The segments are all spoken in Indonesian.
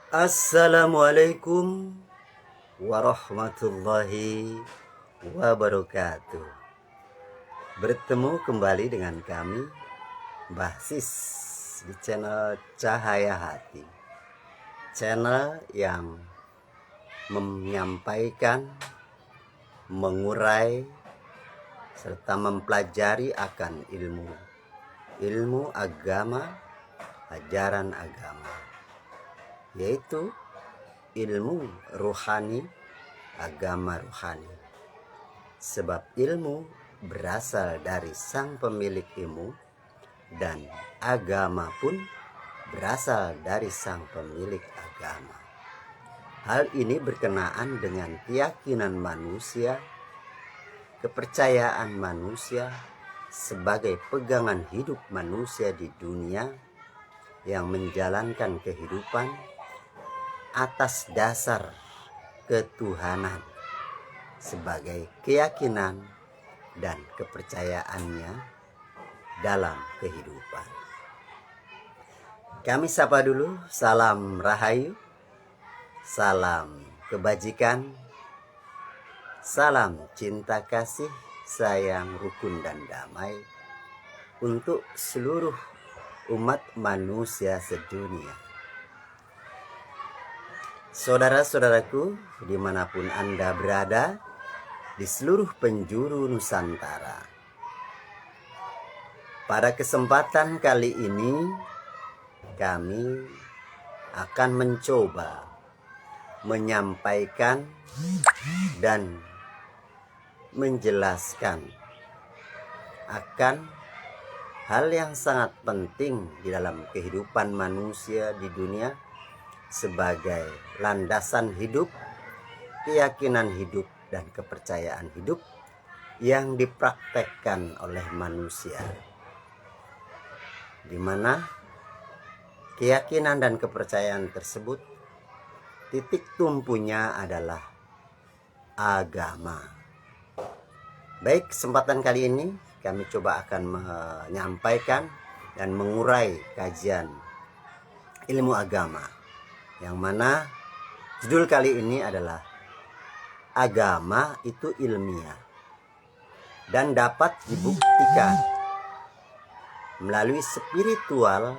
Assalamualaikum warahmatullahi wabarakatuh. Bertemu kembali dengan kami, Mbah Sis, di channel Cahaya Hati. Channel yang menyampaikan, mengurai, serta mempelajari akan ilmu agama, ajaran agama, yaitu ilmu rohani, agama rohani. Sebab ilmu berasal dari sang pemilik ilmu, dan agama pun berasal dari sang pemilik agama. Hal ini berkenaan dengan keyakinan manusia, kepercayaan manusia sebagai pegangan hidup manusia di dunia yang menjalankan kehidupan atas dasar ketuhanan sebagai keyakinan dan kepercayaannya dalam kehidupan. Kami sapa dulu, salam rahayu, salam kebajikan, salam cinta kasih, sayang, rukun dan damai untuk seluruh umat manusia sedunia. Saudara-saudaraku, dimanapun Anda berada, di seluruh penjuru Nusantara. Pada kesempatan kali ini, kami akan mencoba menyampaikan dan menjelaskan akan hal yang sangat penting di dalam kehidupan manusia di dunia sebagai landasan hidup, keyakinan hidup, dan kepercayaan hidup yang dipraktekkan oleh manusia, di mana keyakinan dan kepercayaan tersebut titik tumpunya adalah agama. Baik, kesempatan kali ini kami coba akan menyampaikan dan mengurai kajian ilmu agama, yang mana judul kali ini adalah agama itu ilmiah dan dapat dibuktikan melalui spiritual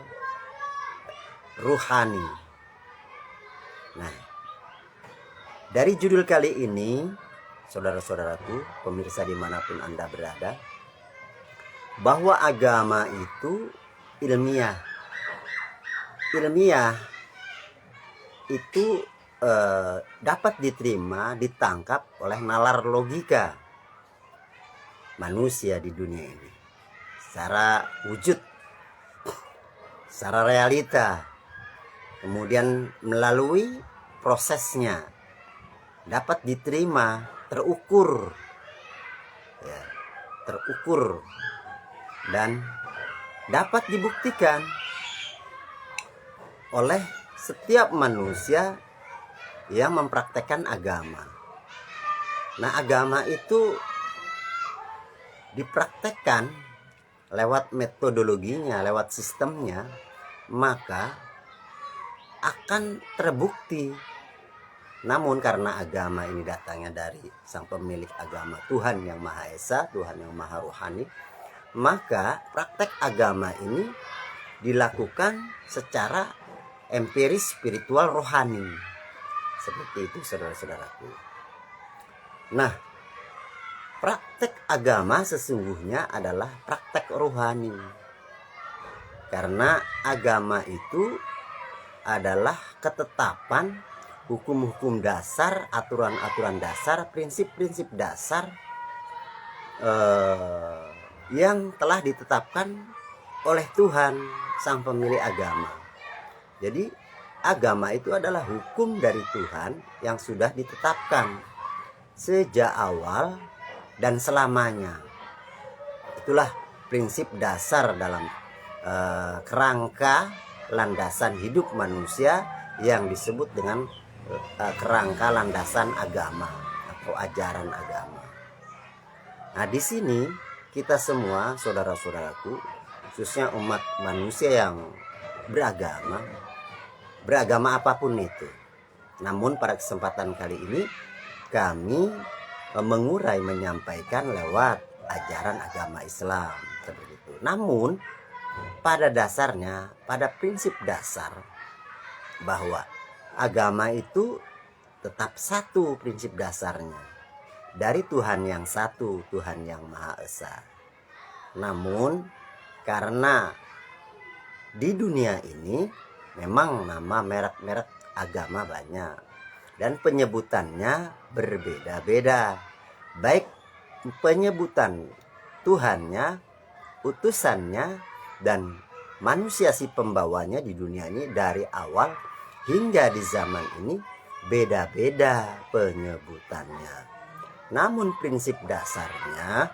ruhani. Nah, dari judul kali ini, saudara-saudaraku, pemirsa dimanapun Anda berada, bahwa agama itu ilmiah. Ilmiah itu dapat diterima, ditangkap oleh nalar logika manusia di dunia ini secara wujud, secara realita, kemudian melalui prosesnya dapat diterima, terukur, ya, terukur dan dapat dibuktikan oleh setiap manusia yang mempraktekkan agama. Nah, agama itu dipraktekkan lewat metodologinya, lewat sistemnya, maka akan terbukti. Namun karena agama ini datangnya dari sang pemilik agama, Tuhan yang Maha Esa, Tuhan yang Maha Rohani, maka praktek agama ini dilakukan secara empiris, spiritual, rohani. Seperti itu, saudara-saudaraku. Nah, praktek agama sesungguhnya adalah praktek rohani. Karena agama itu adalah ketetapan hukum-hukum dasar, aturan-aturan dasar, prinsip-prinsip dasar yang telah ditetapkan oleh Tuhan, sang pemilik agama. Jadi agama itu adalah hukum dari Tuhan yang sudah ditetapkan sejak awal dan selamanya. Itulah prinsip dasar dalam kerangka landasan hidup manusia yang disebut dengan kerangka landasan agama atau ajaran agama. Nah, di sini kita semua, saudara-saudaraku, khususnya umat manusia yang beragama, beragama apapun itu. Namun pada kesempatan kali ini kami menyampaikan lewat ajaran agama Islam seperti itu. Namun pada dasarnya, pada prinsip dasar bahwa agama itu tetap satu prinsip dasarnya, dari Tuhan yang satu, Tuhan yang Maha Esa. Namun karena di dunia ini memang nama merek-merek agama banyak dan penyebutannya berbeda-beda, baik penyebutan Tuhannya, utusannya, dan manusia si pembawanya di dunia ini dari awal hingga di zaman ini beda-beda penyebutannya. Namun prinsip dasarnya,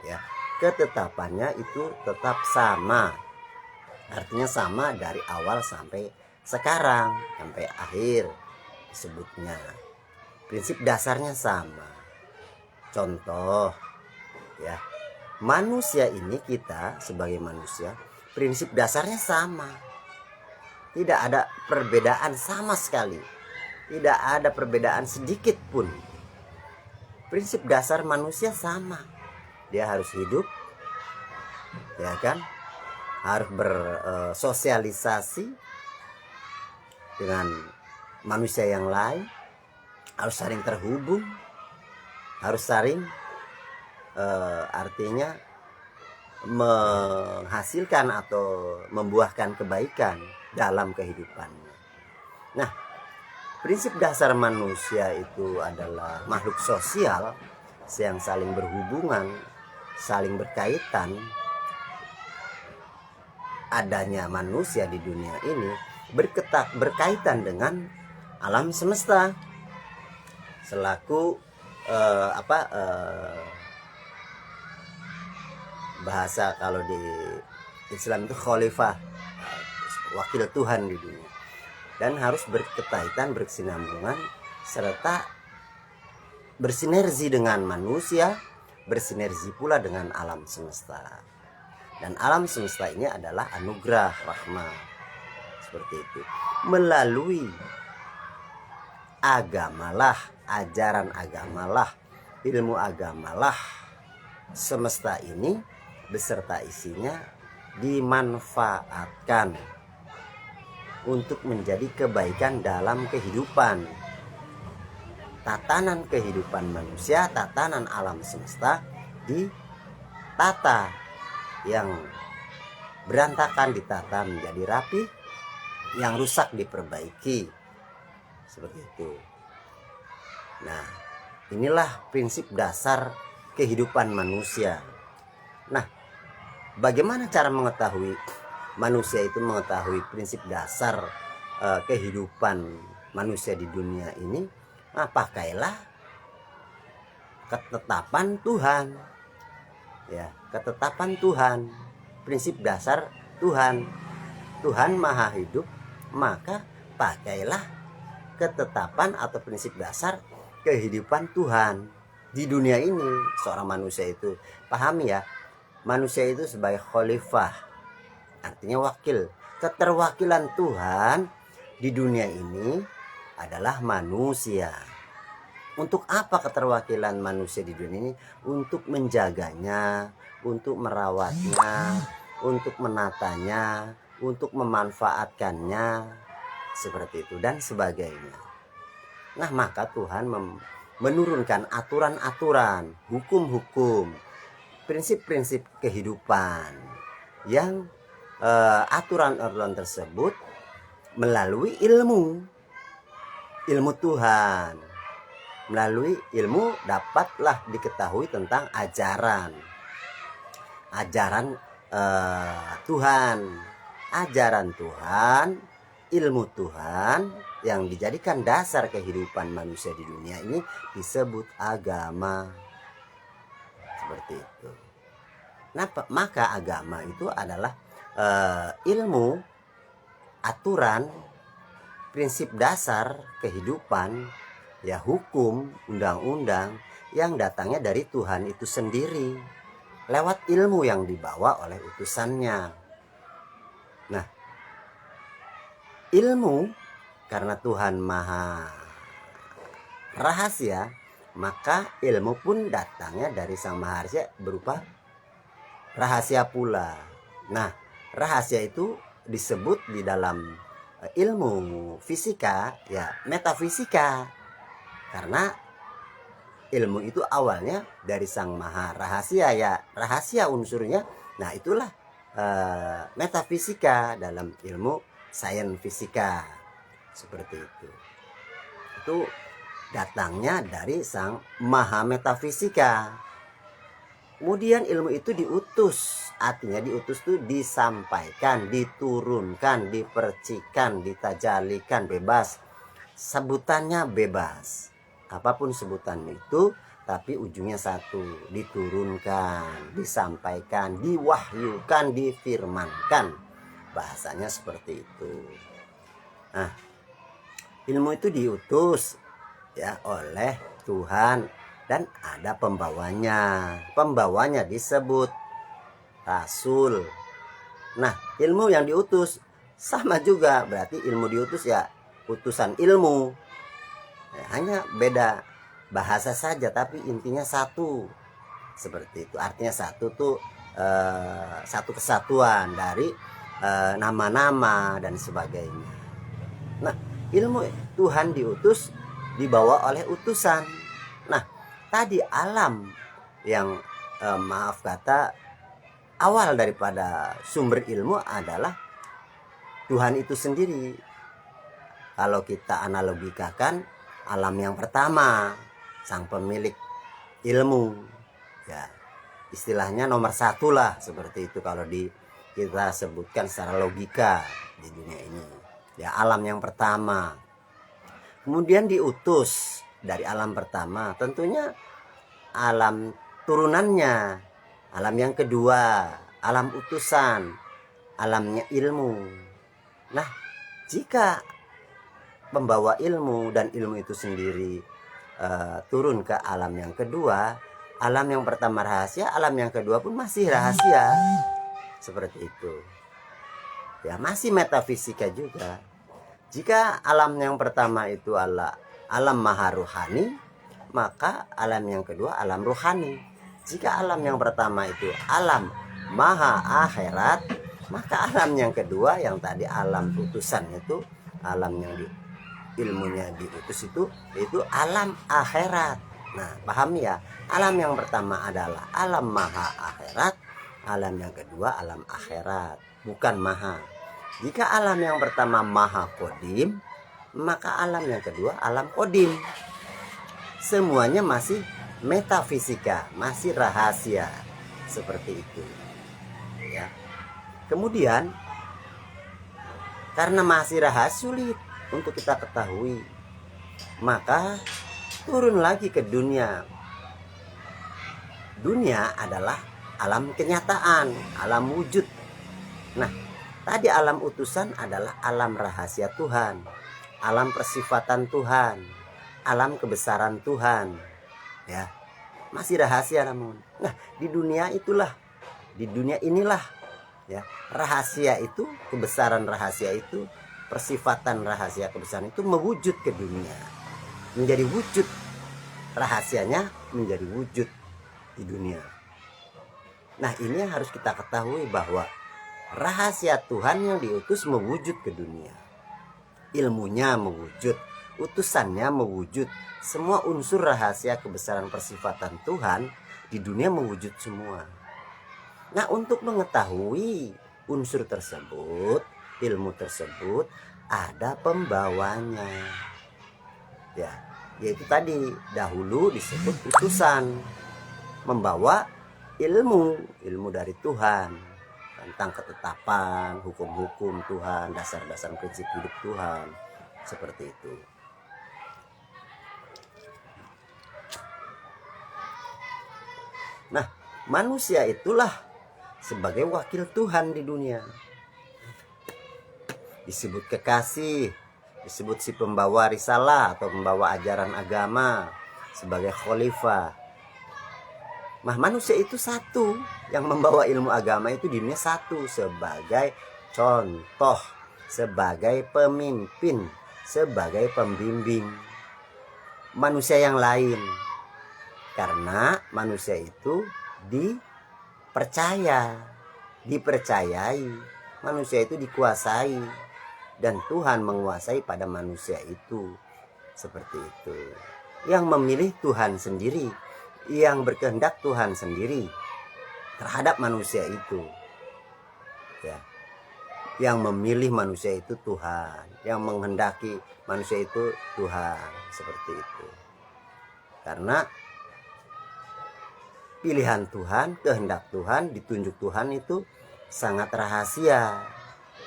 ya, ketetapannya itu tetap sama. Artinya sama dari awal sampai sekarang, sampai akhir disebutnya. Prinsip dasarnya sama. Contoh, ya, manusia ini, kita sebagai manusia, prinsip dasarnya sama. Tidak ada perbedaan sama sekali. Tidak ada perbedaan sedikit pun. Prinsip dasar manusia sama. Dia harus hidup, ya kan? Harus bersosialisasi dengan manusia yang lain, harus saling terhubung, harus saling artinya menghasilkan atau membuahkan kebaikan dalam kehidupannya. Nah, prinsip dasar manusia itu adalah makhluk sosial yang saling berhubungan, saling berkaitan. Adanya manusia di dunia ini berkaitan dengan alam semesta selaku bahasa kalau di Islam itu khalifah, wakil Tuhan di dunia, dan harus berkaitan, berkesinambungan, serta bersinergi dengan manusia, bersinergi pula dengan alam semesta. Dan alam semesta ini adalah anugerah rahmat, seperti itu. Melalui agamalah, ajaran agamalah, ilmu agamalah, semesta ini beserta isinya dimanfaatkan untuk menjadi kebaikan dalam kehidupan. Tatanan kehidupan manusia, tatanan alam semesta ditata. Yang berantakan ditata menjadi rapi, yang rusak diperbaiki, seperti itu. Nah, inilah prinsip dasar kehidupan manusia. Nah, bagaimana cara mengetahui manusia itu mengetahui prinsip dasar kehidupan manusia di dunia ini? Nah, pakailah ketetapan Tuhan. Ya, ketetapan Tuhan, prinsip dasar Tuhan. Tuhan Maha Hidup, maka pakailah ketetapan atau prinsip dasar kehidupan Tuhan di dunia ini. Seorang manusia itu, pahami ya, manusia itu sebagai khalifah, artinya wakil. Keterwakilan Tuhan di dunia ini adalah manusia. Untuk apa keterwakilan manusia di dunia ini? Untuk menjaganya, untuk merawatnya, untuk menatanya, untuk memanfaatkannya, seperti itu dan sebagainya. Nah, maka Tuhan menurunkan aturan-aturan, hukum-hukum, prinsip-prinsip kehidupan yang aturan-aturan tersebut melalui ilmu Tuhan. Melalui ilmu dapatlah diketahui tentang ajaran Tuhan, ilmu Tuhan yang dijadikan dasar kehidupan manusia di dunia ini disebut agama, seperti itu. Nah, maka agama itu adalah ilmu, aturan, prinsip dasar kehidupan, ya, hukum, undang-undang yang datangnya dari Tuhan itu sendiri lewat ilmu yang dibawa oleh utusannya. Nah, ilmu, karena Tuhan maha rahasia, maka ilmu pun datangnya dari Sang Maha Rahasia berupa rahasia pula. Nah, rahasia itu disebut di dalam ilmu fisika ya metafisika, karena ilmu itu awalnya dari Sang Maha Rahasia, ya rahasia unsurnya. Nah, itulah metafisika dalam ilmu sains fisika, seperti itu. Itu datangnya dari Sang Maha Metafisika. Kemudian ilmu itu diutus, artinya diutus itu disampaikan, diturunkan, dipercikan, ditajalikan, bebas. Sebutannya bebas, apapun sebutan itu, tapi ujungnya satu, diturunkan, disampaikan, diwahyukan, difirmankan. Bahasanya seperti itu. Nah, ilmu itu diutus ya oleh Tuhan, dan ada pembawanya. Pembawanya disebut rasul. Nah, ilmu yang diutus sama juga, berarti ilmu diutus ya utusan ilmu. Ya, hanya beda bahasa saja, tapi intinya satu. Seperti itu. Artinya satu tuh satu kesatuan dari nama-nama dan sebagainya. Nah, ilmu Tuhan diutus dibawa oleh utusan. Nah, tadi alam yang maaf kata awal daripada sumber ilmu adalah Tuhan itu sendiri. Kalau kita analogikakan, alam yang pertama, sang pemilik ilmu, ya istilahnya nomor satu lah, seperti itu kalau kita sebutkan secara logika di dunia ini. Ya, alam yang pertama. Kemudian diutus dari alam pertama, tentunya alam turunannya, alam yang kedua, alam utusan, alamnya ilmu. Nah, jika pembawa ilmu dan ilmu itu sendiri turun ke alam yang kedua, alam yang pertama rahasia, alam yang kedua pun masih rahasia, seperti itu. Ya, masih metafisika juga. Jika alam yang pertama itu alam maha rohani, maka alam yang kedua alam rohani. Jika alam yang pertama itu alam maha akhirat, maka alam yang kedua yang tadi alam utusan itu, alam yang ilmunya diutus itu alam akhirat. Nah, paham ya? Alam yang pertama adalah alam maha akhirat, alam yang kedua alam akhirat, bukan maha. Jika alam yang pertama maha kodim, maka alam yang kedua alam kodim. Semuanya masih metafisika, masih rahasia, seperti itu. Ya. Kemudian karena masih rahasia, sulit untuk kita ketahui, maka turun lagi ke dunia. Dunia adalah alam kenyataan, alam wujud. Nah, tadi alam utusan adalah alam rahasia Tuhan, alam persifatan Tuhan, alam kebesaran Tuhan. Ya, masih rahasia namun. Nah, di dunia itulah, di dunia inilah, ya, rahasia itu, kebesaran rahasia itu, persifatan rahasia kebesaran itu mewujud ke dunia, menjadi wujud. Rahasianya menjadi wujud di dunia. Nah, ini yang harus kita ketahui, bahwa rahasia Tuhan yang diutus mewujud ke dunia. Ilmunya mewujud, utusannya mewujud. Semua unsur rahasia kebesaran persifatan Tuhan di dunia mewujud semua. Nah, untuk mengetahui unsur tersebut, ilmu tersebut, ada pembawanya. Ya, yaitu tadi dahulu disebut utusan, membawa ilmu dari Tuhan tentang ketetapan, hukum-hukum Tuhan, dasar-dasar prinsip hidup Tuhan, seperti itu. Nah, manusia itulah sebagai wakil Tuhan di dunia. Disebut kekasih, disebut si pembawa risalah atau pembawa ajaran agama, sebagai khalifah. Nah, manusia itu satu, yang membawa ilmu agama itu di dunia satu, sebagai contoh sebagai pemimpin, sebagai pembimbing manusia yang lain. Karena manusia itu dipercayai, manusia itu dikuasai, dan Tuhan menguasai pada manusia itu. Seperti itu. Yang memilih Tuhan sendiri, yang berkehendak Tuhan sendiri terhadap manusia itu. Ya. Yang memilih manusia itu Tuhan, yang menghendaki manusia itu Tuhan. Seperti itu. Karena pilihan Tuhan, kehendak Tuhan, ditunjuk Tuhan itu sangat rahasia.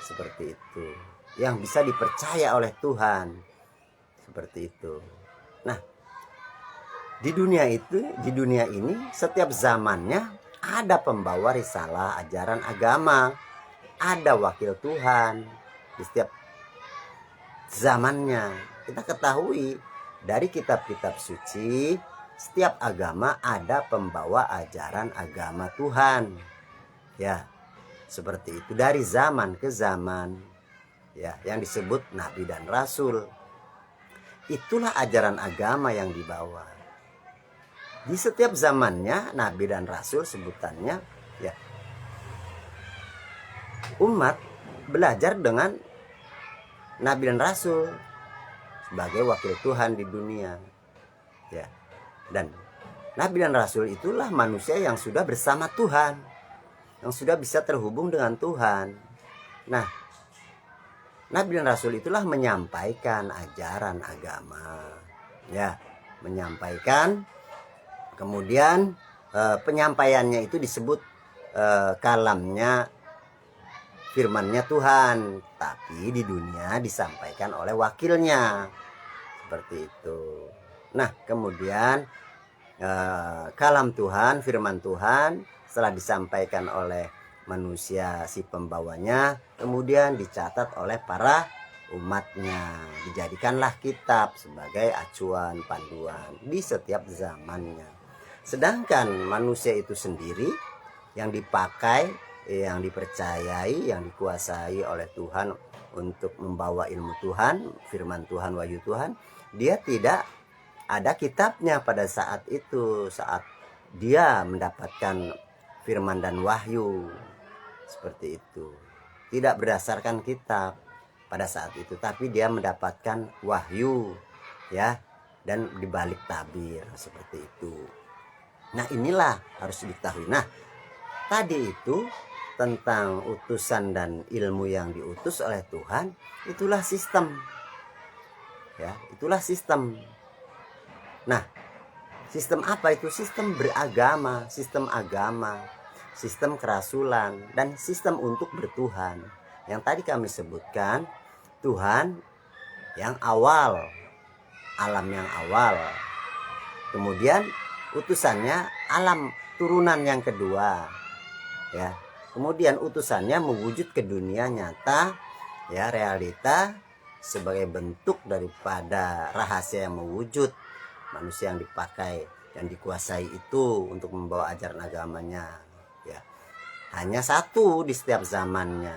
Seperti itu. Yang bisa dipercaya oleh Tuhan. Seperti itu. Nah, di dunia ini setiap zamannya ada pembawa risalah ajaran agama, ada wakil Tuhan di setiap zamannya. Kita ketahui dari kitab-kitab suci, setiap agama ada pembawa ajaran agama Tuhan. Ya, seperti itu dari zaman ke zaman. Ya, yang disebut nabi dan rasul. Itulah ajaran agama yang dibawa. Di setiap zamannya nabi dan rasul sebutannya, ya. Umat belajar dengan nabi dan rasul sebagai wakil Tuhan di dunia. Ya. Dan nabi dan rasul itulah manusia yang sudah bersama Tuhan, yang sudah bisa terhubung dengan Tuhan. Nah, nabi dan rasul itulah menyampaikan ajaran agama. Ya, menyampaikan. Kemudian penyampaiannya itu disebut kalamnya, firmannya Tuhan, tapi di dunia disampaikan oleh wakilnya. Seperti itu. Nah, kemudian kalam Tuhan, firman Tuhan setelah disampaikan oleh manusia si pembawanya, kemudian dicatat oleh para umatnya. Dijadikanlah kitab sebagai acuan panduan di setiap zamannya. Sedangkan manusia itu sendiri yang dipakai, yang dipercayai, yang dikuasai oleh Tuhan untuk membawa ilmu Tuhan, firman Tuhan, wahyu Tuhan, dia tidak ada kitabnya pada saat itu, saat dia mendapatkan firman dan wahyu. Seperti itu. Tidak berdasarkan kitab pada saat itu, tapi dia mendapatkan wahyu, ya, dan dibalik tabir. Seperti itu. Nah, inilah harus diketahui. Nah, tadi itu tentang utusan dan ilmu yang diutus oleh Tuhan, itulah sistem. Ya, itulah sistem. Nah, sistem apa itu? Sistem beragama, sistem agama, sistem kerasulan, dan sistem untuk bertuhan. Yang tadi kami sebutkan, Tuhan yang awal, alam yang awal. Kemudian utusannya alam turunan yang kedua. Ya. Kemudian utusannya mewujud ke dunia nyata, ya, realita sebagai bentuk daripada rahasia yang mewujud. Manusia yang dipakai, yang dikuasai itu untuk membawa ajaran agamanya, ya, hanya satu di setiap zamannya,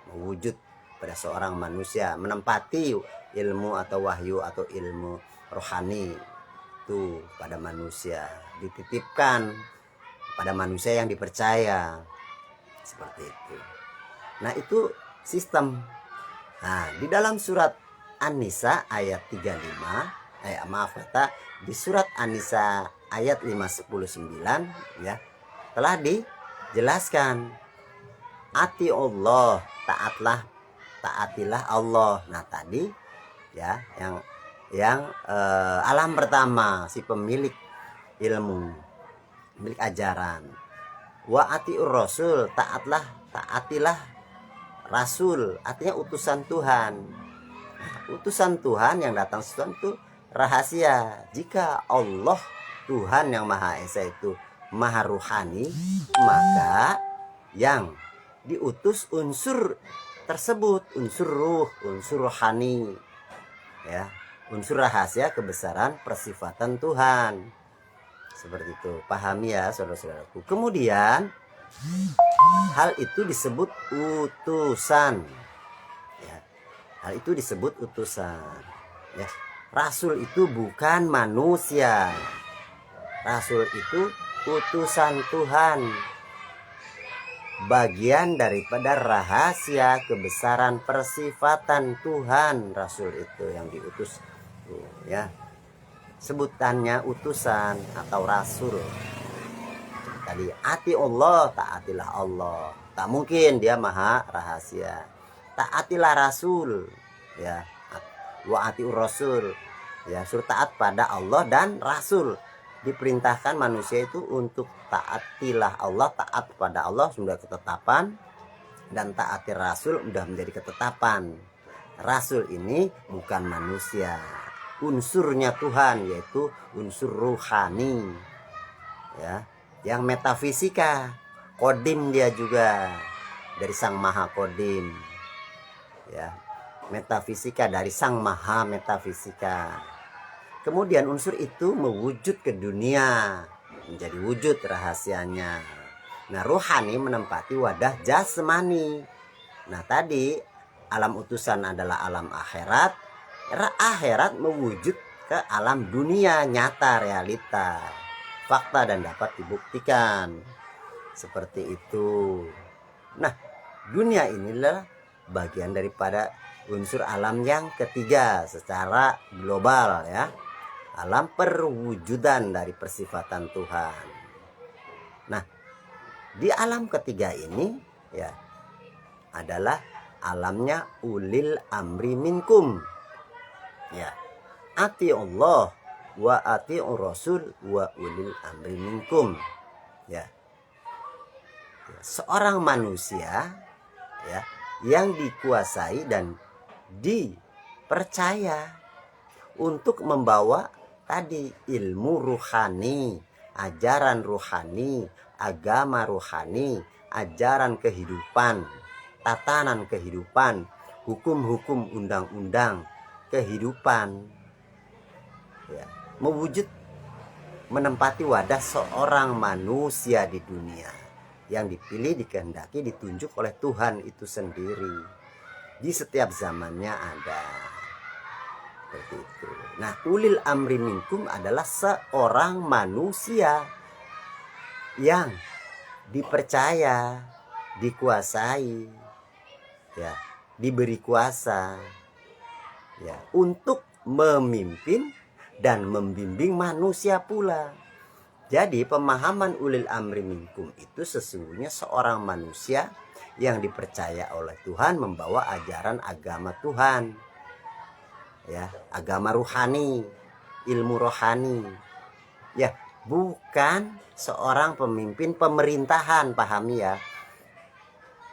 mewujud pada seorang manusia, menempati ilmu atau wahyu atau ilmu rohani itu pada manusia, dititipkan pada manusia yang dipercaya. Seperti itu. Nah, itu sistem. Nah, di dalam surat An-Nisa ayat 35, di surat An-Nisa ayat 519, ya, telah dijelaskan, ati Allah, taatilah Allah. Nah, tadi, ya, yang alam pertama, si pemilik ilmu, milik ajaran. Wa atiur rasul, taatilah rasul, artinya utusan Tuhan. Utusan Tuhan yang datang sesuatu rahasia. Jika Allah Tuhan yang Maha Esa itu Maha Ruhani, maka yang diutus unsur tersebut, unsur ruh, unsur rohani, ya, unsur rahasia kebesaran persifatan Tuhan. Seperti itu, pahami ya saudara-saudaraku. Kemudian hal itu disebut utusan. Hal itu disebut utusan. Ya. Rasul itu bukan manusia. Rasul itu utusan Tuhan. Bagian daripada rahasia kebesaran persifatan Tuhan. Rasul itu yang diutus. Ya. Sebutannya utusan atau rasul. Tadi ati Allah, taatilah Allah. Tak mungkin dia maha rahasia. Taatilah Rasul. Ya. Wa atiur Rasul. Ya, suruh taat pada Allah dan Rasul. Diperintahkan manusia itu untuk taatilah Allah, taat pada Allah sudah ketetapan, dan taati Rasul sudah menjadi ketetapan. Rasul ini bukan manusia, unsurnya Tuhan, yaitu unsur ruhani, ya, yang metafisika, kodim dia juga dari Sang Maha Kodim, ya, metafisika dari Sang Maha Metafisika. Kemudian unsur itu mewujud ke dunia, menjadi wujud rahasianya. Nah, rohani menempati wadah jasmani. Nah, tadi alam utusan adalah alam akhirat. Akhirat mewujud ke alam dunia, nyata, realita, fakta dan dapat dibuktikan. Seperti itu. Nah, dunia inilah bagian daripada unsur alam yang ketiga secara global, ya. Alam perwujudan dari persifatan Tuhan. Nah, di alam ketiga ini, ya, adalah alamnya ulil amri minkum. Ya, ati Allah wa ati Rasul wa ulil amri minkum. Ya. Seorang manusia, ya, yang dikuasai dan dipercaya untuk membawa tadi ilmu ruhani, ajaran ruhani, agama ruhani, ajaran kehidupan, tatanan kehidupan, hukum-hukum undang-undang kehidupan, ya, mewujud menempati wadah seorang manusia di dunia yang dipilih, dikehendaki, ditunjuk oleh Tuhan itu sendiri. Di setiap zamannya ada. Seperti itu. Nah, ulil amri minkum adalah seorang manusia yang dipercaya, dikuasai, ya, diberi kuasa, ya, untuk memimpin dan membimbing manusia pula. Jadi pemahaman ulil amri minkum itu sesungguhnya seorang manusia yang dipercaya oleh Tuhan membawa ajaran agama Tuhan, ya, agama ruhani, ilmu rohani, ya, bukan seorang pemimpin pemerintahan. Pahami, ya.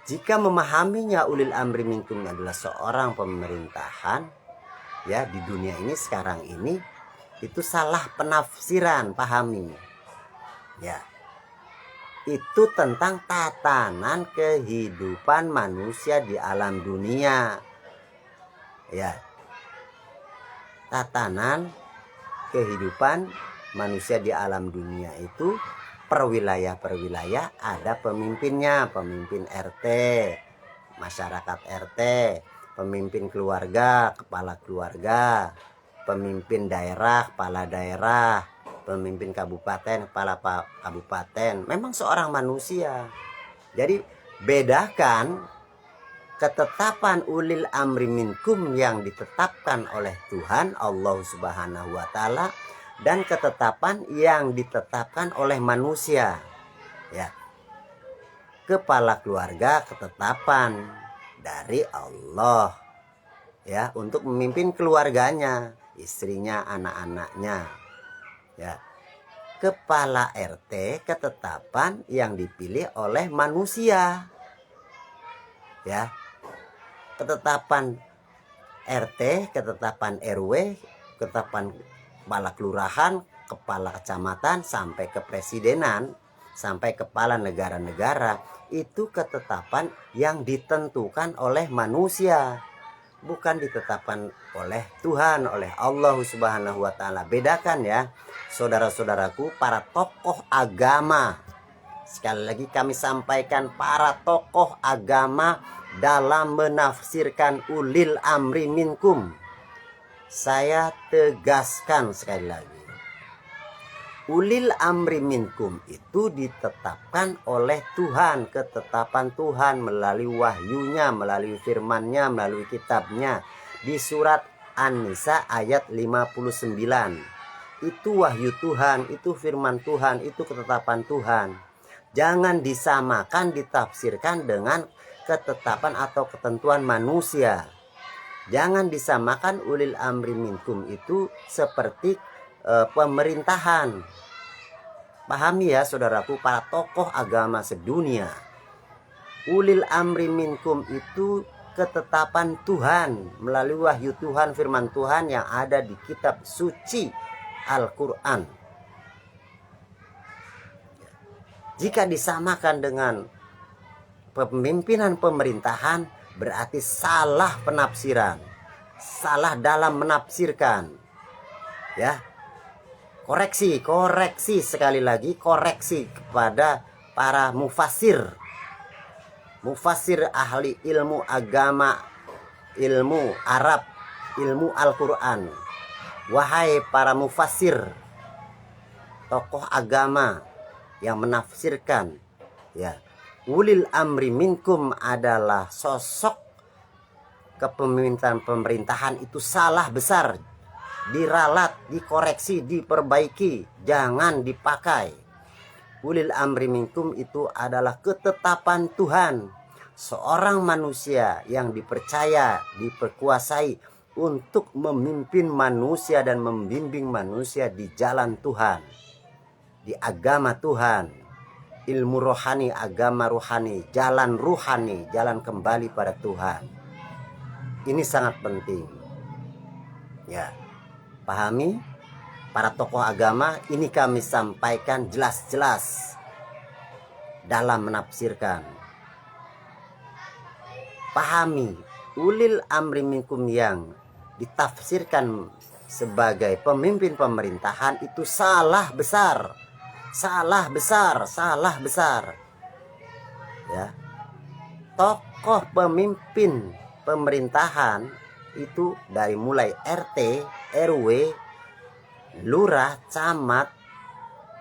Jika memahaminya ulil amri minkum adalah seorang pemerintahan, ya, di dunia ini sekarang ini, itu salah penafsiran. Pahami, ya, itu tentang tatanan kehidupan manusia di alam dunia, ya, tatanan kehidupan manusia di alam dunia itu per wilayah ada pemimpinnya, pemimpin RT, masyarakat RT, pemimpin keluarga, kepala keluarga, pemimpin daerah, kepala daerah, pemimpin kabupaten, kepala kabupaten. Memang seorang manusia. Jadi bedakan ketetapan ulil amri minkum yang ditetapkan oleh Tuhan Allah Subhanahu wa taala dan ketetapan yang ditetapkan oleh manusia. Ya. Kepala keluarga ketetapan dari Allah, ya, untuk memimpin keluarganya, istrinya, anak-anaknya. Ya. Kepala RT ketetapan yang dipilih oleh manusia. Ya. Ketetapan RT, ketetapan RW, ketetapan kepala kelurahan, kepala kecamatan, sampai ke presidenan, sampai kepala negara-negara, itu ketetapan yang ditentukan oleh manusia, bukan ditetapkan oleh Tuhan, oleh Allah Subhanahu wa taala. Bedakan, ya, saudara-saudaraku, para tokoh agama Sekali lagi kami sampaikan, para tokoh agama dalam menafsirkan ulil amri minkum. Saya tegaskan sekali lagi, ulil amri minkum itu ditetapkan oleh Tuhan, ketetapan Tuhan melalui wahyunya, melalui firmannya, melalui kitabnya. Di surat An-Nisa ayat 59. Itu wahyu Tuhan, itu firman Tuhan, itu ketetapan Tuhan. Jangan disamakan, ditafsirkan dengan ketetapan atau ketentuan manusia. Jangan disamakan ulil amri minkum itu seperti pemerintahan. Pahami ya saudaraku, para tokoh agama sedunia. Ulil amri minkum itu ketetapan Tuhan melalui wahyu Tuhan, firman Tuhan yang ada di kitab suci Al-Quran. Jika disamakan dengan pemimpinan pemerintahan, berarti salah penafsiran, salah dalam menafsirkan. Ya, koreksi sekali lagi, koreksi kepada para mufasir ahli ilmu agama, ilmu Arab, ilmu Al-Quran. Wahai para mufasir, tokoh agama yang menafsirkan, ya, ulil amri minkum adalah sosok kepemimpinan pemerintahan itu salah besar. Diralat, dikoreksi, diperbaiki, jangan dipakai. Ulil amri minkum itu adalah ketetapan Tuhan. Seorang manusia yang dipercaya, diperkuasai untuk memimpin manusia dan membimbing manusia di jalan Tuhan, di agama Tuhan, ilmu rohani, agama rohani, jalan kembali pada Tuhan. Ini sangat penting. Ya, pahami para tokoh agama, ini kami sampaikan jelas-jelas dalam menafsirkan. Pahami, ulil amri minkum yang ditafsirkan sebagai pemimpin pemerintahan itu salah besar. Ya. Tokoh pemimpin pemerintahan itu dari mulai RT, RW, lurah, camat,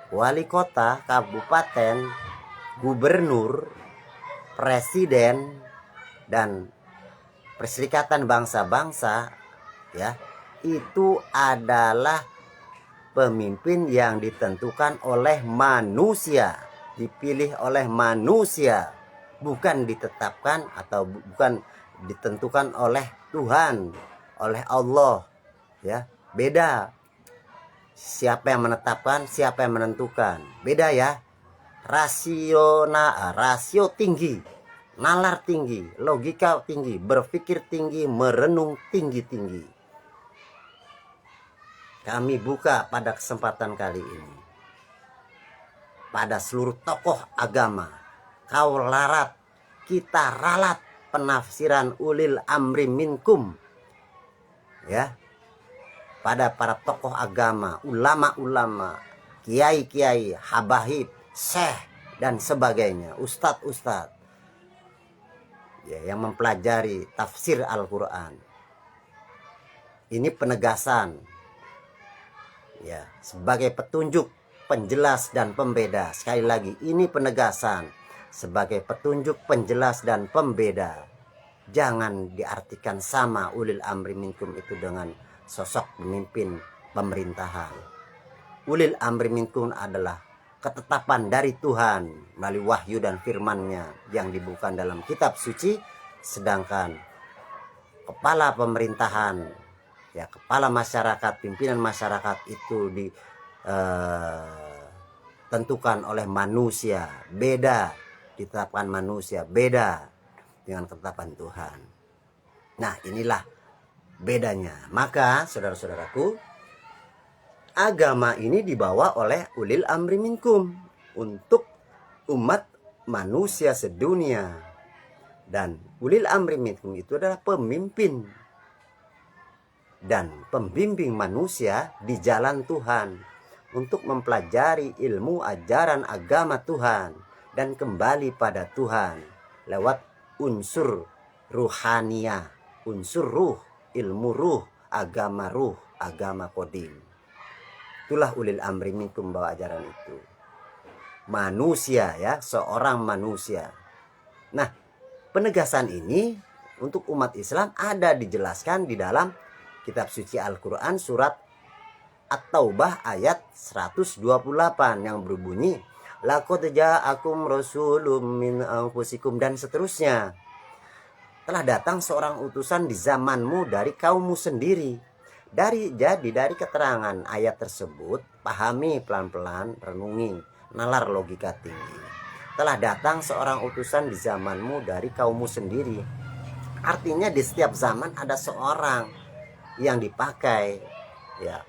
wali kota, kabupaten, gubernur, presiden, dan Perserikatan Bangsa-Bangsa, ya, itu adalah pemimpin yang ditentukan oleh manusia, dipilih oleh manusia, bukan ditetapkan atau bukan ditentukan oleh Tuhan, oleh Allah, ya. Beda. Siapa yang menetapkan, siapa yang menentukan, beda ya. Rasio tinggi, nalar tinggi, logika tinggi, berpikir tinggi, merenung tinggi-tinggi. Kami buka pada kesempatan kali ini pada seluruh tokoh agama, kau larat, kita ralat penafsiran ulil amri minkum, ya, pada para tokoh agama, ulama-ulama, kiai-kiai, habahib, syekh dan sebagainya, ustadz-ustadz, ya, yang mempelajari tafsir Al-Quran. Ini penegasan, ya, sebagai petunjuk, penjelas dan pembeda. Sekali lagi, ini penegasan sebagai petunjuk, penjelas dan pembeda. Jangan diartikan sama ulil amri minkum itu dengan sosok pemimpin pemerintahan. Ulil amri minkum adalah ketetapan dari Tuhan melalui wahyu dan firman-Nya yang dibuka dalam kitab suci, sedangkan kepala pemerintahan, ya, kepala masyarakat, pimpinan masyarakat itu ditentukan oleh manusia, beda, ditetapkan manusia, beda dengan ketetapan Tuhan. Nah, inilah bedanya. Maka saudara-saudaraku, agama ini dibawa oleh ulil amri minkum untuk umat manusia sedunia. Dan ulil amri minkum itu adalah pemimpin dan pembimbing manusia di jalan Tuhan untuk mempelajari ilmu ajaran agama Tuhan, dan kembali pada Tuhan lewat unsur ruhaniyah, unsur ruh, ilmu ruh, agama kodim. Itulah ulil amri minkum, bawa ajaran itu. Manusia ya, seorang manusia. Nah, penegasan ini untuk umat Islam ada dijelaskan di dalam kitab suci Al-Quran surat At-Taubah ayat 128 yang berbunyi laqad ja'akum rasulun min anfusikum, dan seterusnya. Telah datang seorang utusan di zamanmu dari kaummu sendiri. Jadi dari keterangan ayat tersebut, pahami pelan-pelan, renungi, nalar logika tinggi. Telah datang seorang utusan di zamanmu dari kaummu sendiri. Artinya di setiap zaman ada seorang yang dipakai, ya,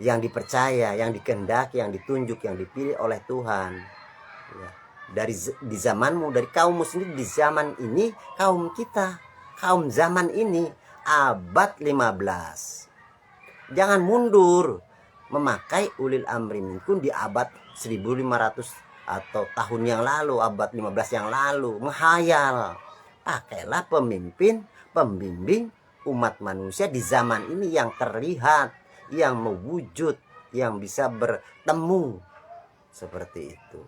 yang dipercaya, yang dikehendaki, yang ditunjuk, yang dipilih oleh Tuhan. Ya. Di zamanmu, dari kaummu sendiri, di zaman ini, kaum kita, kaum zaman ini, abad 15. Jangan mundur memakai ulil amri minkum di abad 1500 atau tahun yang lalu, abad 15 yang lalu, menghayal. Pakailah pemimpin, pembimbing umat manusia di zaman ini yang terlihat, yang mewujud, yang bisa bertemu seperti itu.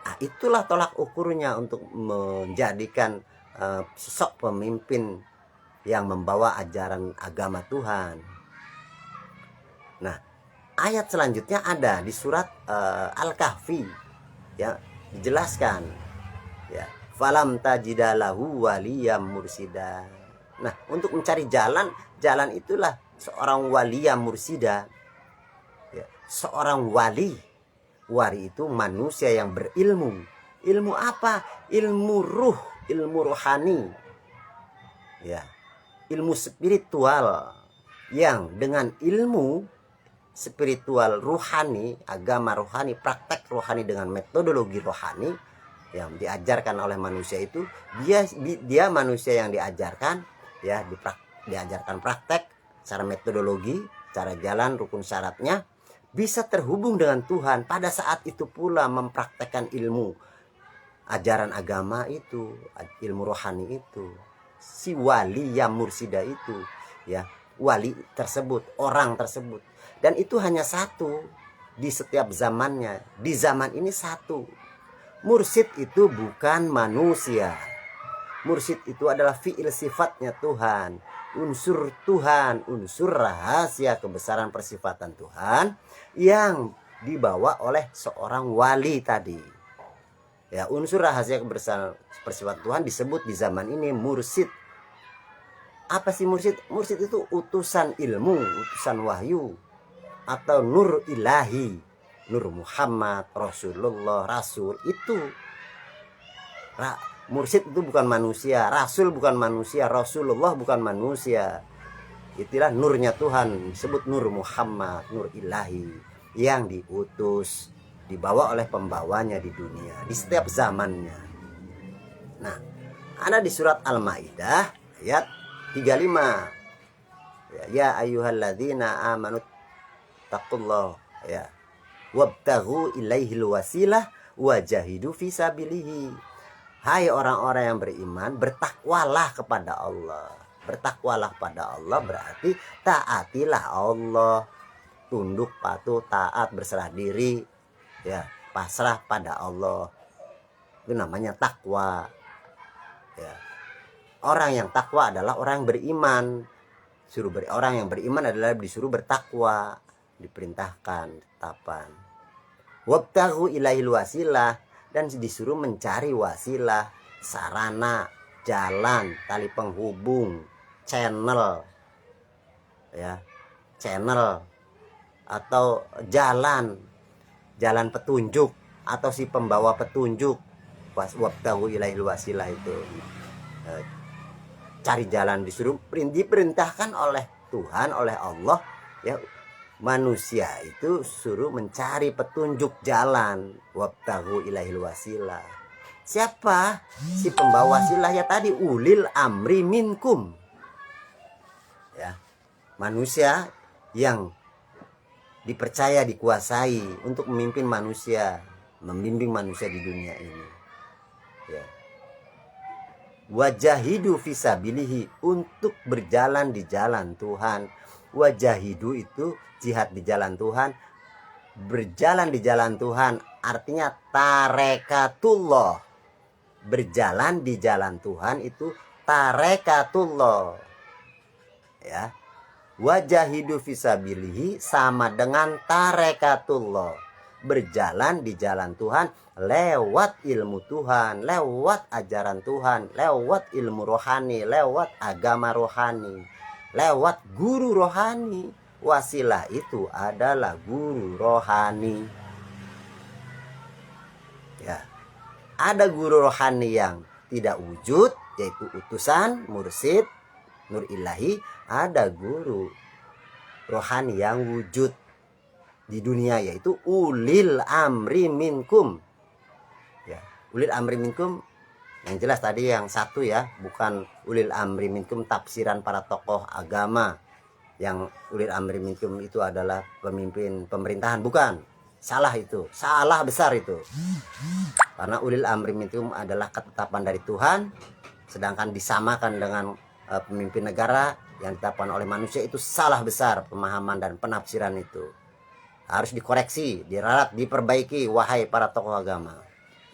Nah, itulah tolak ukurnya untuk menjadikan sosok pemimpin yang membawa ajaran agama Tuhan. Nah, ayat selanjutnya ada di surat Al-Kahfi, ya, dijelaskan, ya, falam tajidalahu waliyam mursida. Nah, untuk mencari jalan itulah seorang waliyam mursida, ya, seorang wali. Wali itu manusia yang berilmu. Ilmu apa? Ilmu ruh, ilmu rohani, ya, ilmu spiritual, yang dengan ilmu spiritual rohani, agama rohani, praktek rohani dengan metodologi rohani yang diajarkan oleh manusia itu, dia manusia yang diajarkan, ya, diajarkan praktek secara metodologi, cara jalan, rukun syaratnya, bisa terhubung dengan Tuhan. Pada saat itu pula mempraktekkan ilmu ajaran agama itu, ilmu rohani itu, si wali yang mursida itu, ya, wali tersebut, orang tersebut. Dan itu hanya satu di setiap zamannya. Di zaman ini satu. Mursyid itu bukan manusia. Mursyid itu adalah fi'il sifatnya Tuhan, unsur Tuhan, unsur rahasia kebesaran persifatan Tuhan yang dibawa oleh seorang wali tadi. Ya, unsur rahasia kebesaran persifatan Tuhan disebut di zaman ini mursyid. Apa sih mursyid? Mursyid itu utusan ilmu, utusan wahyu, atau nur ilahi, nur Muhammad, Rasulullah, Rasul itu. Mursyid itu bukan manusia, Rasul bukan manusia, Rasulullah bukan manusia. Itulah nurnya Tuhan, disebut nur Muhammad, nur ilahi, yang diutus, dibawa oleh pembawanya di dunia, di setiap zamannya. Nah, ada di surat Al-Maidah ayat 35. Ya ayyuhalladzina amanu taqullah, ya, wabtaghu ilaihil wasilah wajahidu fisabilihi. Hai orang-orang yang beriman, bertakwalah kepada Allah. Bertakwalah pada Allah berarti taatilah Allah, tunduk patuh taat, berserah diri, ya, pasrah pada Allah. Itu namanya takwa, ya. Orang yang takwa adalah orang yang beriman. Orang yang beriman adalah disuruh bertakwa, diperintahkan tapan. Wabtaghu ilaihil wasilah, dan disuruh mencari wasilah, sarana, jalan, tali penghubung, channel, ya, channel atau jalan petunjuk, atau si pembawa petunjuk. Wabtaghu ilaihil wasilah itu cari jalan, disuruh, diperintahkan oleh Tuhan, oleh Allah, ya, manusia itu suruh mencari petunjuk jalan. Wabtaghu ilaihil wasilah. Siapa si pembawa wasilah? Ya tadi, ulil amri minkum, ya, manusia yang dipercaya, dikuasai untuk memimpin manusia, membimbing manusia di dunia ini. Ya. Wajahidu fisabilihi, untuk berjalan di jalan Tuhan. Wajahidu itu jihad di jalan Tuhan, berjalan di jalan Tuhan, artinya tarekatullah. Berjalan di jalan Tuhan itu tarekatullah. Ya. Wajahidu fisabilihi sama dengan tarekatullah. Berjalan di jalan Tuhan lewat ilmu Tuhan, lewat ajaran Tuhan, lewat ilmu rohani, lewat agama rohani, lewat guru rohani. Wasilah itu adalah guru rohani. Ya. Ada guru rohani yang tidak wujud, yaitu utusan, mursyid, nur ilahi. Ada guru rohani yang wujud di dunia, yaitu ulil amri minkum. Ya, ulil amri minkum yang jelas tadi yang satu ya, bukan ulil amri minkum tafsiran para tokoh agama. Yang ulil amri minkum itu adalah pemimpin pemerintahan, bukan. Salah itu, salah besar itu. Karena ulil amri minkum adalah ketetapan dari Tuhan, sedangkan disamakan dengan pemimpin negara yang ditetapkan oleh manusia, itu salah besar pemahaman dan penafsiran itu. Harus dikoreksi, diralat, diperbaiki wahai para tokoh agama.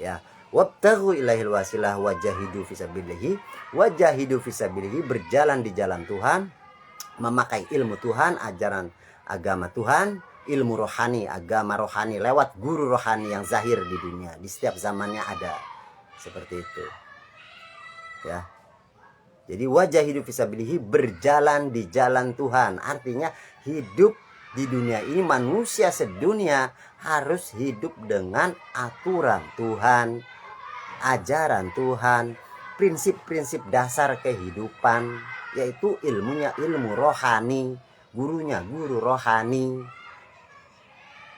Ya, wabtaghu ilaihil wasilah wajahidu fisabilihi. Wajahidu fisabilihi, berjalan di jalan Tuhan, memakai ilmu Tuhan, ajaran agama Tuhan, ilmu rohani, agama rohani lewat guru rohani yang zahir di dunia, di setiap zamannya ada. Seperti itu. Ya. Jadi wajahidu fisabilihi, berjalan di jalan Tuhan, artinya hidup di dunia ini, manusia sedunia harus hidup dengan aturan Tuhan, ajaran Tuhan, prinsip-prinsip dasar kehidupan, yaitu ilmunya ilmu rohani, gurunya guru rohani,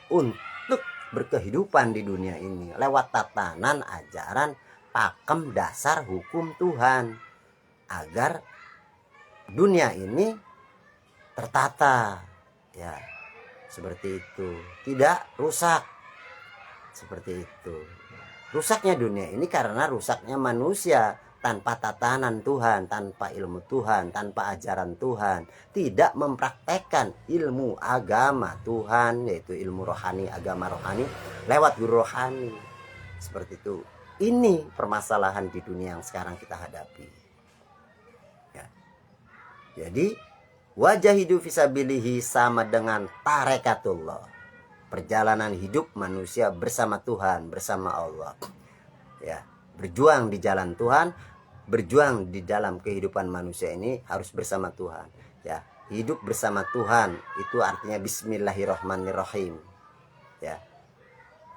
untuk berkehidupan di dunia ini lewat tatanan, ajaran, pakem, dasar hukum Tuhan, agar dunia ini tertata. Ya, seperti itu, tidak rusak. Seperti itu. Rusaknya dunia ini karena rusaknya manusia tanpa tatanan Tuhan, tanpa ilmu Tuhan, tanpa ajaran Tuhan, tidak mempraktekkan ilmu agama Tuhan, yaitu ilmu rohani, agama rohani lewat guru rohani. Seperti itu. Ini permasalahan di dunia yang sekarang kita hadapi. Ya. Jadi wajahidu fisabilihi sama dengan tarekatullah, perjalanan hidup manusia bersama Tuhan, bersama Allah. Ya, berjuang di jalan Tuhan, berjuang di dalam kehidupan manusia ini harus bersama Tuhan. Ya, hidup bersama Tuhan itu artinya bismillahirrahmanirrahim. Ya.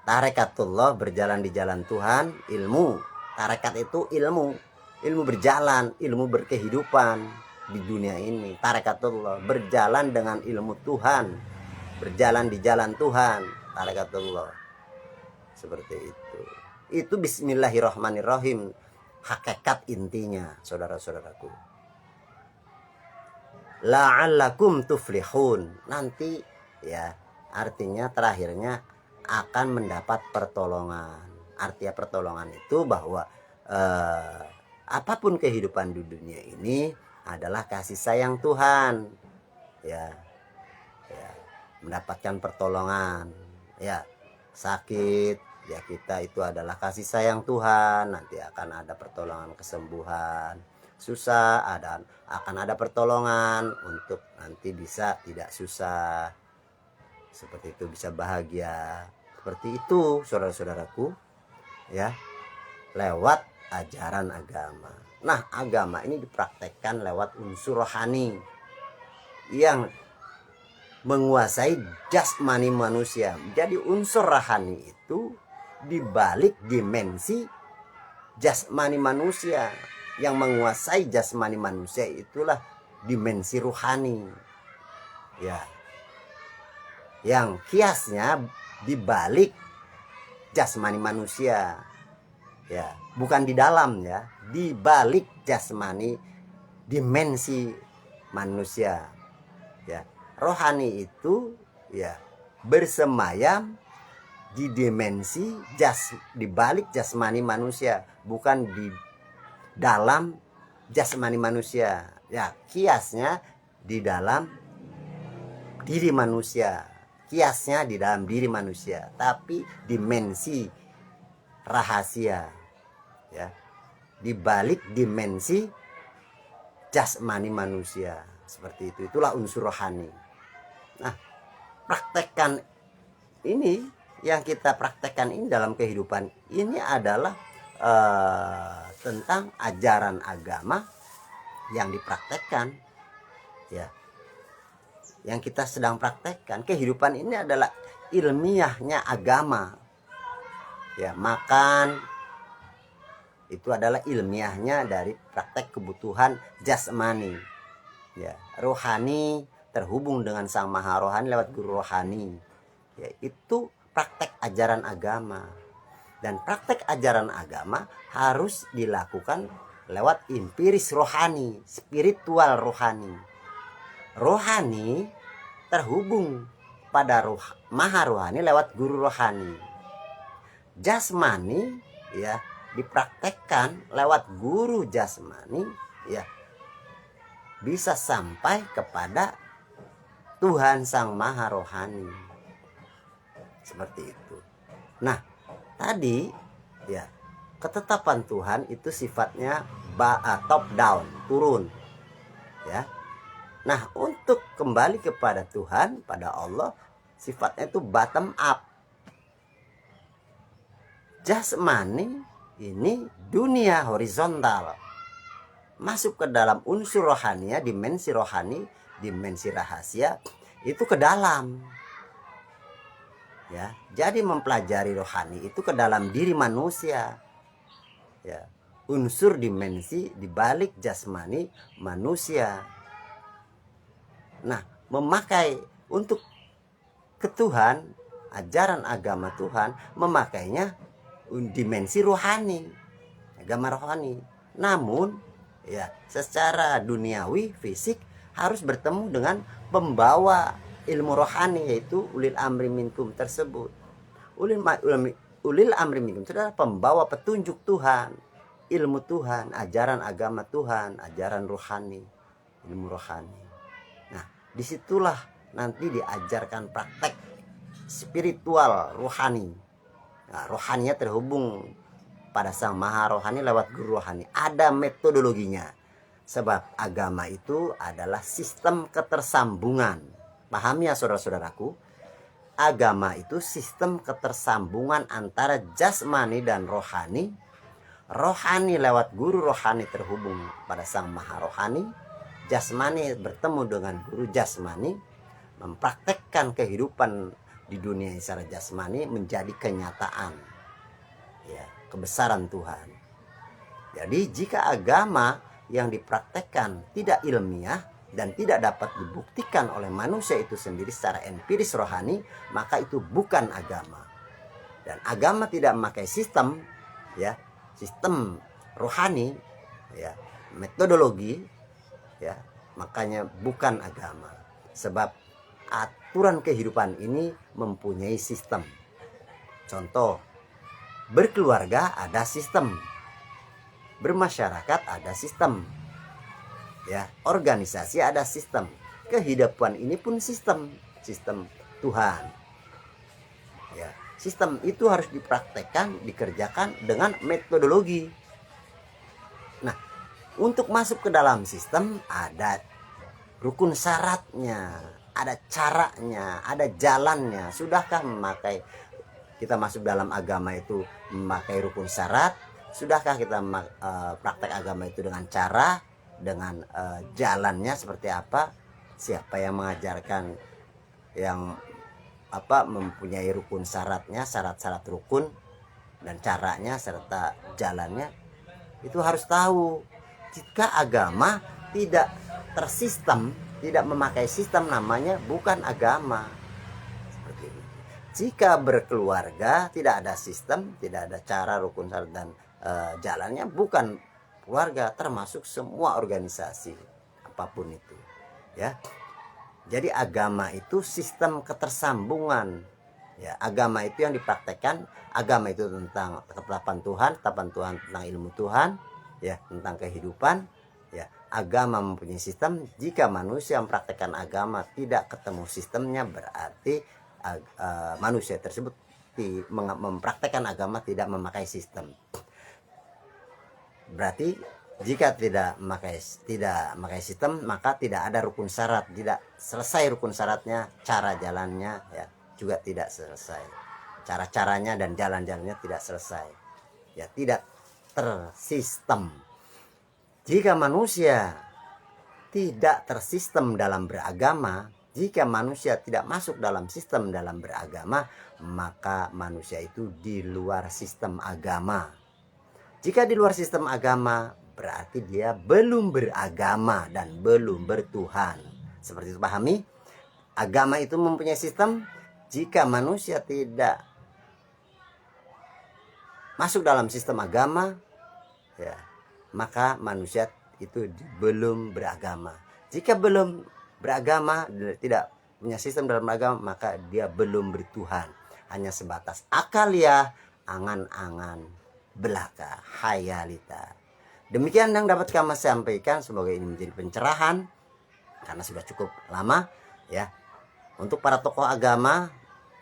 Tarekatullah, berjalan di jalan Tuhan, ilmu. Tarekat itu ilmu, ilmu berjalan, ilmu berkehidupan di dunia ini. Tarekatullah, berjalan dengan ilmu Tuhan, berjalan di jalan Tuhan, tarekatullah. Seperti itu. Itu bismillahirrahmanirrahim, hakikat intinya, saudara-saudaraku. La'allakum tuflihun, nanti ya, artinya terakhirnya akan mendapat pertolongan. Artinya pertolongan itu bahwa apapun kehidupan di dunia ini adalah kasih sayang Tuhan. Ya, ya, mendapatkan pertolongan. Ya, sakit, ya kita itu adalah kasih sayang Tuhan. Nanti akan ada pertolongan kesembuhan. Susah, akan ada pertolongan untuk nanti bisa tidak susah. Seperti itu, bisa bahagia. Seperti itu, saudara-saudaraku, ya, lewat ajaran agama. Nah, agama ini dipraktekkan lewat unsur rohani yang menguasai jasmani manusia. Jadi unsur rohani itu dibalik dimensi jasmani manusia. Yang menguasai jasmani manusia itulah dimensi rohani. Ya. Yang kiasnya dibalik jasmani manusia, ya, bukan di dalam, ya, dibalik jasmani dimensi manusia, ya. Rohani itu ya bersemayam di dimensi di balik jasmani manusia, bukan di dalam jasmani manusia. Ya, kiasnya di dalam diri manusia. Kiasnya di dalam diri manusia, tapi dimensi rahasia, ya, di balik dimensi jasmani manusia. Seperti itu. Itulah unsur rohani. Nah, praktekkan ini, yang kita praktekkan ini dalam kehidupan ini adalah tentang ajaran agama yang dipraktekkan, ya, yang kita sedang praktekkan. Kehidupan ini adalah ilmiahnya agama, ya. Makan itu adalah ilmiahnya dari praktek kebutuhan jasmani, ya. Rohani terhubung dengan Sang Maha Rohani lewat guru rohani, ya. Itu praktek ajaran agama. Dan praktek ajaran agama harus dilakukan lewat empiris rohani, spiritual rohani. Rohani terhubung pada Maha Rohani lewat guru rohani. Jasmani, ya, dipraktekkan lewat guru jasmani, ya, bisa sampai kepada Tuhan Sang Maha Rohani. Seperti itu. Nah, tadi, ya, ketetapan Tuhan itu sifatnya top down, turun, ya. Nah, untuk kembali kepada Tuhan, pada Allah, sifatnya itu bottom up. Jasmani ini dunia horizontal, masuk ke dalam unsur rohania, dimensi rohani, dimensi rahasia, itu ke dalam, ya. Jadi mempelajari rohani itu ke dalam diri manusia, ya. Unsur dimensi di balik jasmani manusia. Nah, memakai untuk ke Tuhan, ajaran agama Tuhan memakainya dimensi rohani, agama rohani. Namun, ya, secara duniawi fisik harus bertemu dengan pembawa ilmu rohani, yaitu ulil amri minkum tersebut. Ulil amri minkum itu adalah pembawa petunjuk Tuhan, ilmu Tuhan, ajaran agama Tuhan, ajaran rohani, ilmu rohani. Nah, disitulah nanti diajarkan praktek spiritual rohani. Nah, rohaninya terhubung pada Sang Maha Rohani lewat guru rohani. Ada metodologinya. Sebab agama itu adalah sistem ketersambungan. Pahami ya saudara-saudaraku. Agama itu sistem ketersambungan antara jasmani dan rohani. Rohani lewat guru rohani terhubung pada Sang Maha Rohani. Jasmani bertemu dengan guru jasmani. Mempraktekkan kehidupan di dunia secara jasmani menjadi kenyataan, ya, kebesaran Tuhan. Jadi jika agama yang dipraktekkan tidak ilmiah dan tidak dapat dibuktikan oleh manusia itu sendiri secara empiris rohani, maka itu bukan agama. Dan agama tidak memakai sistem, ya, sistem rohani, ya, metodologi, ya, makanya bukan agama. Sebab aturan kehidupan ini mempunyai sistem. Contoh, berkeluarga ada sistem, bermasyarakat ada sistem, ya, organisasi ada sistem. Kehidupan ini pun sistem Tuhan, ya. Sistem itu harus dipraktekkan, dikerjakan dengan metodologi. Nah, untuk masuk ke dalam sistem ada rukun syaratnya, ada caranya, ada jalannya. Sudahkah kita masuk dalam agama itu memakai rukun syarat? Sudahkah kita praktek agama itu dengan cara, dengan jalannya seperti apa? Siapa yang mengajarkan, yang mempunyai rukun syaratnya, syarat-syarat rukun dan caranya serta jalannya, itu harus tahu. Jika agama tidak tersistem, tidak memakai sistem, namanya bukan agama. Seperti itu. Jika berkeluarga tidak ada sistem, tidak ada cara, rukun syarat dan jalannya, bukan keluarga, termasuk semua organisasi apapun itu, ya. Jadi agama itu sistem ketersambungan. Ya, agama itu yang dipraktekkan, agama itu tentang ketetapan Tuhan tentang ilmu Tuhan, ya, tentang kehidupan. Ya, agama mempunyai sistem. Jika manusia mempraktekkan agama tidak ketemu sistemnya, berarti manusia tersebut mempraktekkan agama tidak memakai sistem. Berarti jika tidak memakai sistem, maka tidak ada rukun syarat, tidak selesai rukun syaratnya, cara jalannya ya juga tidak selesai, cara-caranya dan jalan-jalannya tidak selesai, ya, tidak tersistem. Jika manusia tidak tersistem dalam beragama, jika manusia tidak masuk dalam sistem dalam beragama, maka manusia itu di luar sistem agama. Jika di luar sistem agama, berarti dia belum beragama dan belum bertuhan. Seperti itu, pahami? Agama itu mempunyai sistem. Jika manusia tidak masuk dalam sistem agama, ya, maka manusia itu belum beragama. Jika belum beragama, tidak punya sistem dalam agama, maka dia belum bertuhan. Hanya sebatas akalia, angan-angan belaka, hayalita. Demikian yang dapat kami sampaikan. Semoga ini menjadi pencerahan karena sudah cukup lama, ya. Untuk para tokoh agama,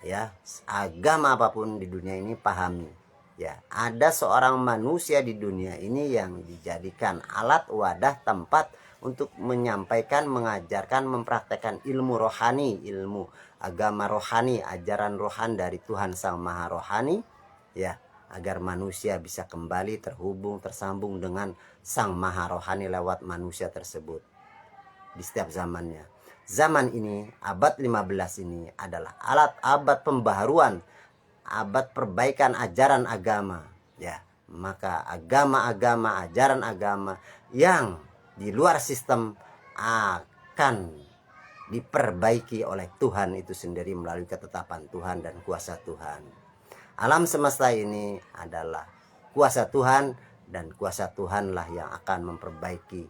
ya, agama apapun di dunia ini pahami, ya, ada seorang manusia di dunia ini yang dijadikan alat, wadah, tempat untuk menyampaikan, mengajarkan, mempraktekkan ilmu rohani, ilmu agama rohani, ajaran rohani dari Tuhan Sang Maha Rohani, ya, agar manusia bisa kembali terhubung, tersambung dengan Sang Maha Rohani lewat manusia tersebut di setiap zamannya. Zaman ini, abad 15 ini adalah abad pembaharuan, abad perbaikan ajaran agama, ya. Maka agama-agama, ajaran agama yang di luar sistem akan diperbaiki oleh Tuhan itu sendiri melalui ketetapan Tuhan dan kuasa Tuhan. Alam semesta ini adalah kuasa Tuhan, dan kuasa Tuhanlah yang akan memperbaiki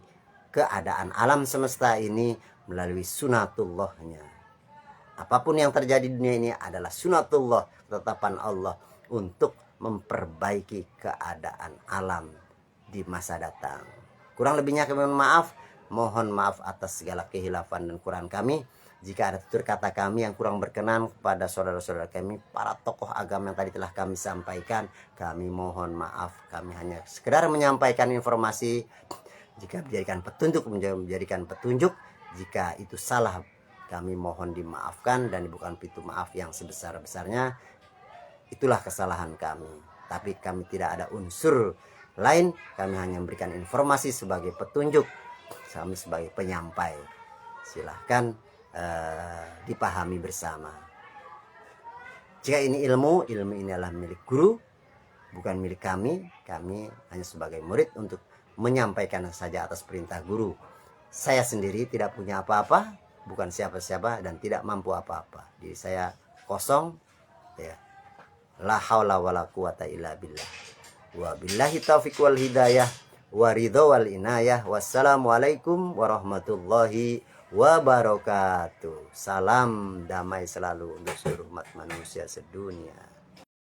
keadaan alam semesta ini melalui sunatullahnya. Apapun yang terjadi di dunia ini adalah sunatullah, ketetapan Allah untuk memperbaiki keadaan alam di masa datang. Kurang lebihnya kami mohon maaf atas segala kehilafan dan kurang kami. Jika ada tutur kata kami yang kurang berkenan kepada saudara-saudara kami, para tokoh agama yang tadi telah kami sampaikan, kami mohon maaf. Kami hanya sekedar menyampaikan informasi. Jika menjadikan petunjuk, jika itu salah, kami mohon dimaafkan dan dibukakan pintu maaf yang sebesar-besarnya. Itulah kesalahan kami. Tapi kami tidak ada unsur lain, kami hanya memberikan informasi sebagai petunjuk, kami sebagai penyampai. Silahkan dipahami bersama. Jika ini ilmu ini adalah milik guru, bukan milik kami. Kami hanya sebagai murid untuk menyampaikan saja atas perintah guru. Saya sendiri tidak punya apa-apa, bukan siapa-siapa, dan tidak mampu apa-apa. Jadi saya kosong, ya. La haula wala quwata illa billah. Wa billahi taufiq wal hidayah, wa ridha wal inayah. Wassalamualaikum warahmatullahi wabarakatuh. Salam damai selalu untuk seluruh umat manusia sedunia.